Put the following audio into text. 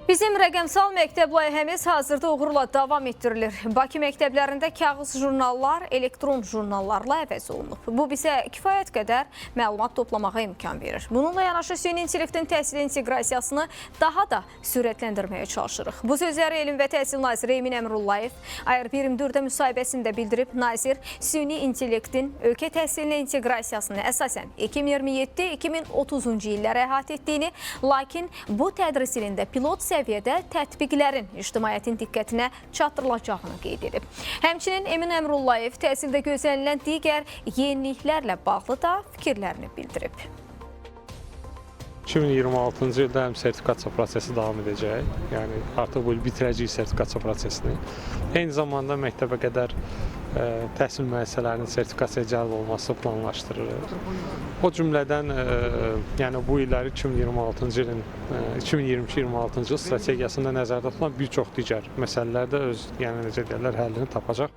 Bizim rəqəmsal məktəb layihəmiz hazırda uğurla davam etdirilir. Bakı məktəblərində kağız jurnallar elektron jurnallarla əvəz olunub. Bu bizə kifayət qədər məlumat toplamağa imkan verir. Bununla yanaşı süni intellektin təhsil inteqrasiyasını daha da sürətləndirməyə çalışırıq. Bu sözləri Elm və Təhsil Naziri Emin Əmrullayev AR24-də müsahibəsində bildirib. Nazir süni intellektin ölkə təhsilinə inteqrasiyasını əsasən 2027-2030-cu illərə əhatə etdiyini, lakin bu tədris ilində pilot səviyyədə tətbiqlərin ictimaiyyətin diqqətinə çatdırılacağını qeyd edib. Həmçinin Emin Əmrullayev təhsildə gözlənilən digər yeniliklərlə bağlı da fikirlərini bildirib. 2026-cı ildə həm sertifikasiya prosesi davam edəcək, yəni artıq bu il bitirəcəyik sertifikasiya prosesini. Eyni zamanda məktəbə qədər təhsil müəssisələrinin sertifikasiyaya cəlb olması planlaşdırılır. O cümlədən yəni bu illəri 2026-cı ilin 2022-26-cı il strategiyasında nəzərdə tutulan bir çox digər məsələlər də öz, yəni necə deyirlər, həllini tapacaq.